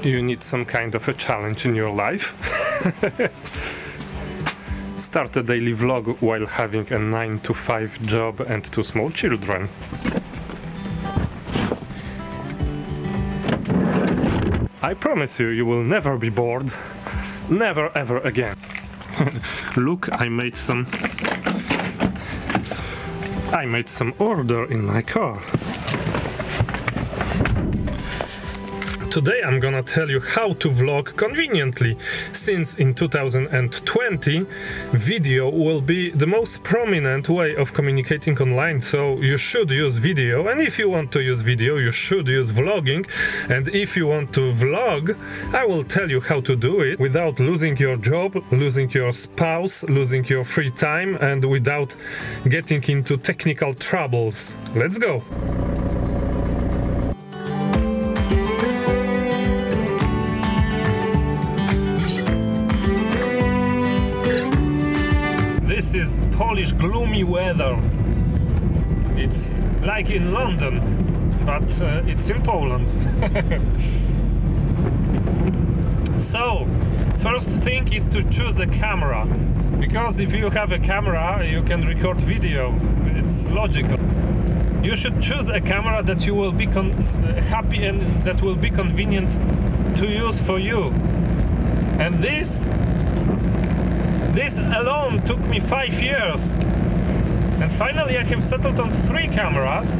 You need some kind of a challenge in your life? Start a daily vlog while having a 9-to-5 job and 2 small children. I promise you, you will never be bored. Never ever again. Look, I made some order in my car. Today I'm gonna tell you how to vlog conveniently, since in 2020 video will be the most prominent way of communicating online, so you should use video, and if you want to use video you should use vlogging, and if you want to vlog I will tell you how to do it without losing your job, losing your spouse, losing your free time, and without getting into technical troubles. Let's go! This is Polish gloomy weather. It's like in London, but it's in Poland. So, first thing is to choose a camera, because if you have a camera you can record video. It's logical. You should choose a camera that you will be happy and that will be convenient to use for you. And this alone took me 5 years, and finally I have settled on 3 cameras.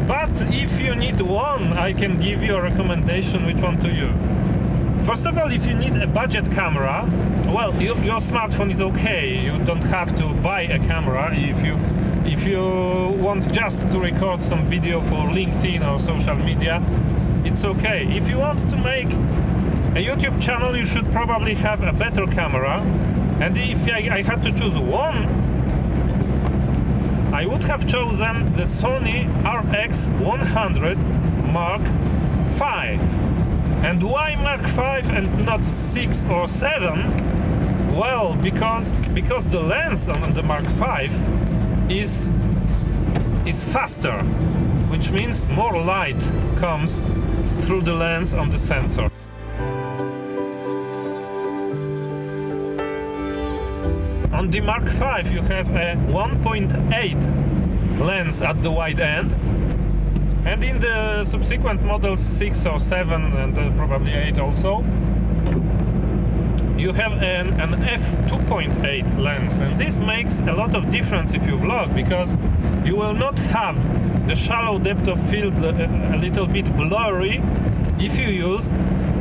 But if you need one, I can give you a recommendation which one to use. First of all, if you need a budget camera, well, your smartphone is okay. You don't have to buy a camera. If you want just to record some video for LinkedIn or social media, it's okay. If you want to make a YouTube channel, you should probably have a better camera. And if I had to choose one, I would have chosen the Sony RX100mk5. And why Mark 5 and not 6 or 7? Well, because the lens on the Mark 5 is faster, which means more light comes through the lens on the sensor. On the Mark 5 you have a 1.8 lens at the wide end, and in the subsequent models 6 or 7 and probably 8 also, you have an f2.8 lens, and this makes a lot of difference if you vlog, because you will not have the shallow depth of field a little bit blurry if you use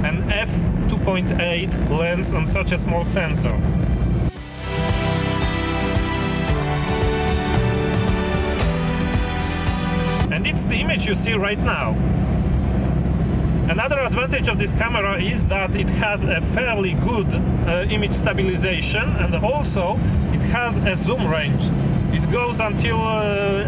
an f2.8 lens on such a small sensor. And it's the image you see right now. Another advantage of this camera is that it has a fairly good image stabilization, and also it has a zoom range. It goes until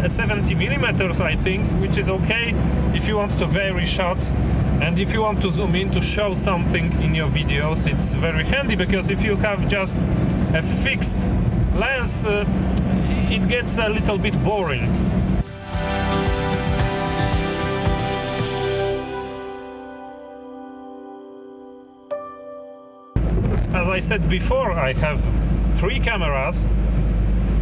70 millimeters, I think, which is okay if you want to vary shots, and if you want to zoom in to show something in your videos. It's very handy, because if you have just a fixed lens, it gets a little bit boring. As I said before, I have 3 cameras,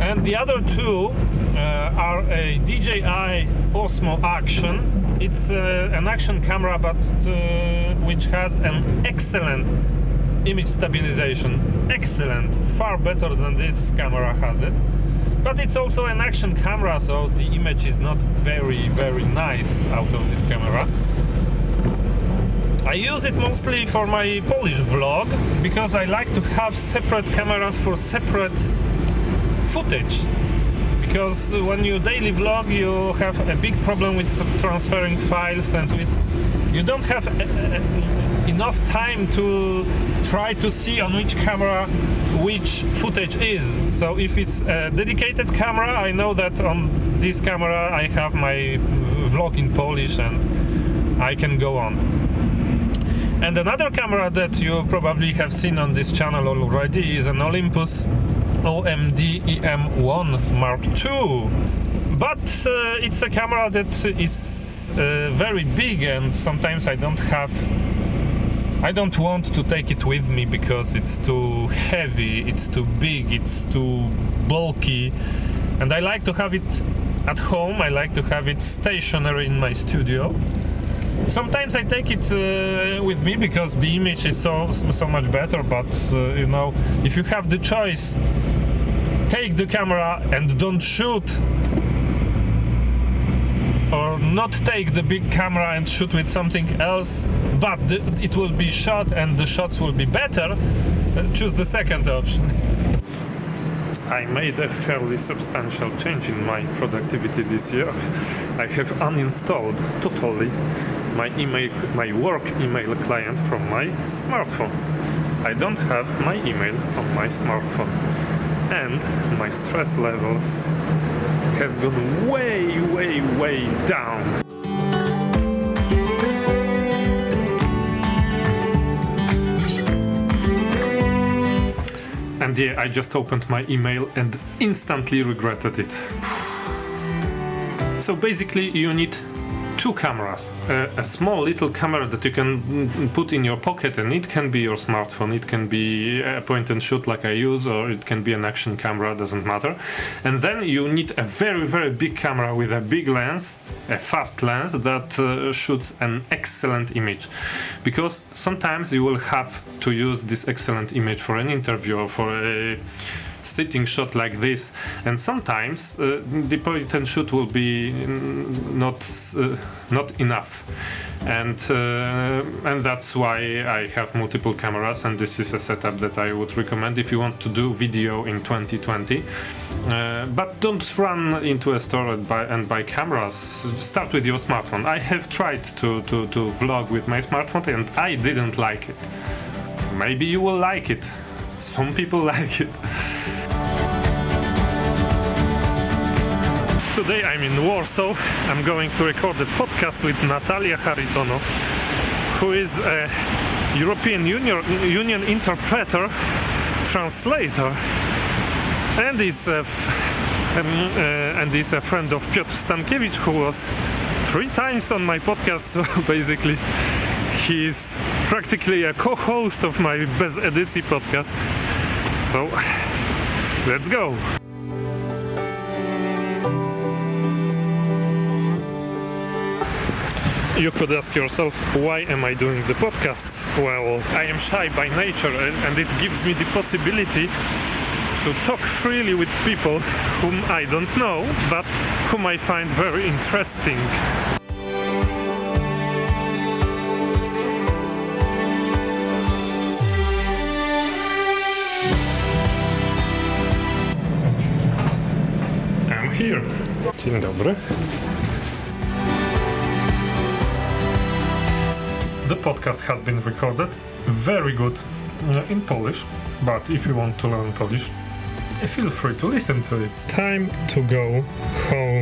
and the other 2 are a DJI Osmo Action. It's an action camera, but which has an excellent image stabilization. Excellent, far better than this camera has it. But it's also an action camera, so the image is not very, very nice out of this camera. I use it mostly for my Polish vlog, because I like to have separate cameras for separate footage. Because when you daily vlog you have a big problem with transferring files, and you don't have enough time to try to see on which camera which footage is. So if it's a dedicated camera, I know that on this camera I have my vlog in Polish and I can go on. And another camera that you probably have seen on this channel already is an Olympus EM1 Mark II. But it's a camera that is very big, and sometimes I don't have I don't want to take it with me because it's too heavy, it's too big, it's too bulky, and I like to have it at home. I like to have it stationary in my studio. Sometimes I take it with me because the image is so much better, but you know, if you have the choice, take the camera and don't shoot, or not take the big camera and shoot with something else, but it will be shot and the shots will be better, choose the second option. I made a fairly substantial change in my productivity this year. I have uninstalled totally my work email client from my smartphone. I don't have my email on my smartphone, and my stress levels has gone way down. And yeah, I just opened my email and instantly regretted it. So basically you need two cameras. A small little camera that you can put in your pocket, and it can be your smartphone, it can be a point and shoot like I use, or it can be an action camera, doesn't matter. And then you need a very big camera with a big lens, a fast lens that shoots an excellent image. Because sometimes you will have to use this excellent image for an interview or for a sitting shot like this, and sometimes the point and shoot will be not enough, and that's why I have multiple cameras, and this is a setup that I would recommend if you want to do video in 2020. But don't run into a store and buy cameras. Start with your smartphone. I have tried to vlog with my smartphone and I didn't like it. Maybe you will like it. Some people like it. Today I'm in Warsaw. I'm going to record a podcast with Natalia Haritonov, who is a European Union interpreter, translator, and is a friend of Piotr Stankiewicz, who was 3 times on my podcast. So basically, he's practically a co-host of my Bez Edycji podcast. So let's go. You could ask yourself, why am I doing the podcasts? Well, I am shy by nature, and it gives me the possibility to talk freely with people whom I don't know, but whom I find very interesting. I'm here. Dzień dobry. The podcast has been recorded, very good in Polish, but if you want to learn Polish, feel free to listen to it. Time to go home.